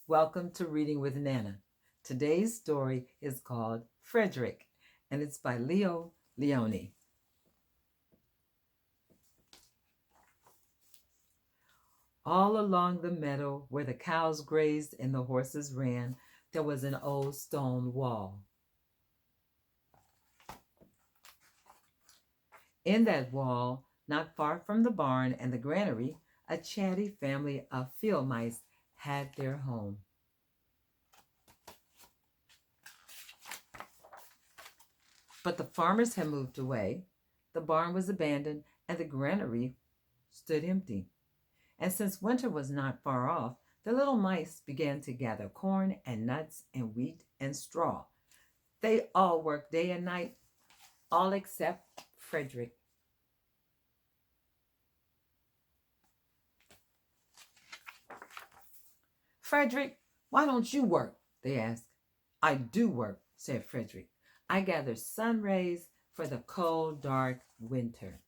Welcome to Reading with Nana. Today's story is called Frederick, and it's by Leo Leone. All along the meadow where the cows grazed and the horses ran, there was an old stone wall. In that wall, not far from the barn and the granary, a chatty family of field mice had their home. But the farmers had moved away, the barn was abandoned, and the granary stood empty. And since winter was not far off, the little mice began to gather corn and nuts and wheat and straw. They all worked day and night, all except Frederick. Frederick, why don't you work? They asked. I do work, said Frederick. I gather sun rays for the cold, dark winter.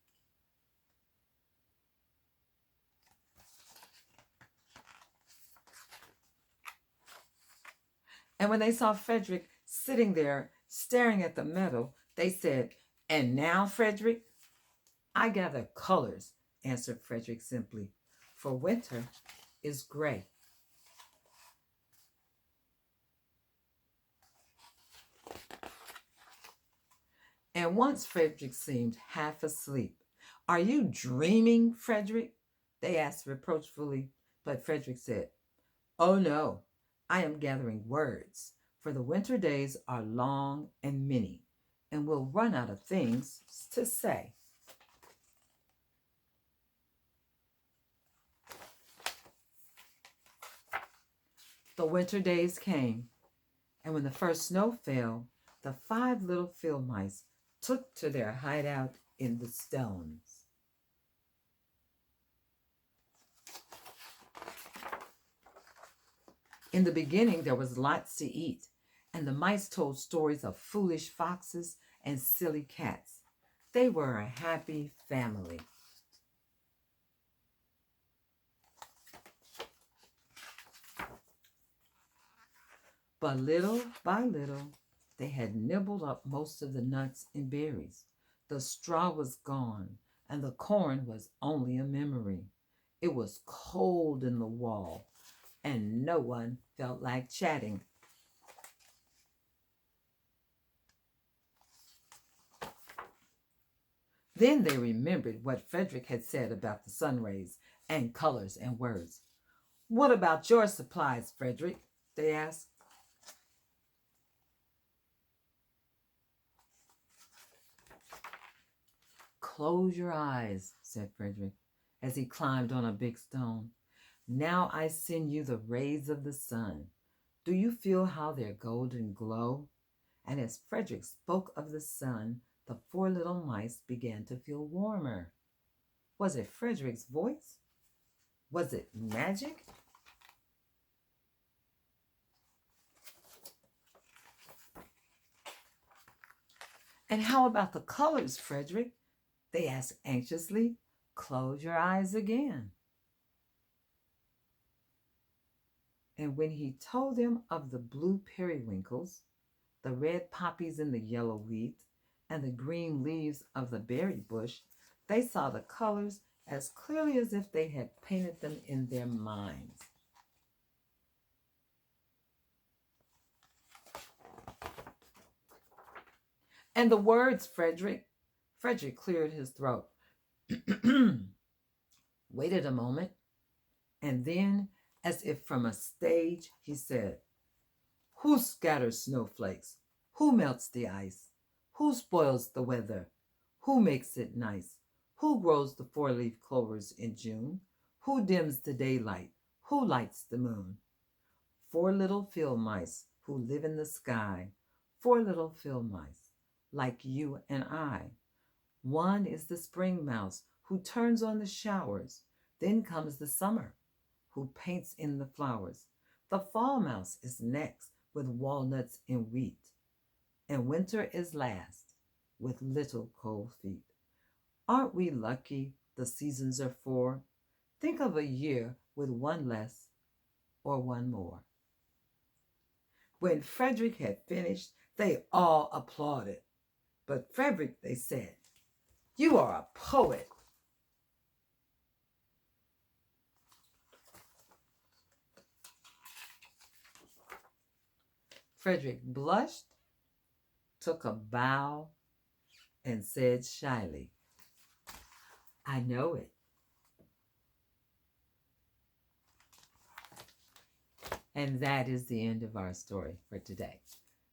And when they saw Frederick sitting there staring at the meadow, they said, And now, Frederick? I gather colors, answered Frederick simply, for winter is gray. And once Frederick seemed half asleep. Are you dreaming, Frederick? They asked reproachfully, but Frederick said, Oh no, I am gathering words, for the winter days are long and many, and we'll run out of things to say. The winter days came, and when the first snow fell, the 5 little field mice took to their hideout in the stones. In the beginning, there was lots to eat, and the mice told stories of foolish foxes and silly cats. They were a happy family. But little by little, they had nibbled up most of the nuts and berries. The straw was gone, and the corn was only a memory. It was cold in the wall, and no one felt like chatting. Then they remembered what Frederick had said about the sun rays and colors and words. What about your supplies, Frederick? They asked. Close your eyes, said Frederick, as he climbed on a big stone. Now I send you the rays of the sun. Do you feel how their golden glow? And as Frederick spoke of the sun, the 4 little mice began to feel warmer. Was it Frederick's voice? Was it magic? And how about the colors, Frederick? They asked anxiously. Close your eyes again. And when he told them of the blue periwinkles, the red poppies in the yellow wheat, and the green leaves of the berry bush, they saw the colors as clearly as if they had painted them in their minds. And the words, Frederick. Frederick cleared his throat, waited a moment, and then, as if from a stage, he said, Who scatters snowflakes? Who melts the ice? Who spoils the weather? Who makes it nice? Who grows the 4-leaf clovers in June? Who dims the daylight? Who lights the moon? 4 little field mice who live in the sky. 4 little field mice, like you and I. One is the spring mouse who turns on the showers. Then comes the summer, who paints in the flowers. The fall mouse is next with walnuts and wheat. And winter is last with little cold feet. Aren't we lucky the seasons are 4? Think of a year with one less or one more. When Frederick had finished, they all applauded. But Frederick, they said, you are a poet. Frederick blushed, took a bow, and said shyly, I know it. And that is the end of our story for today.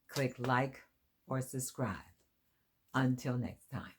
Click like or subscribe. Until next time.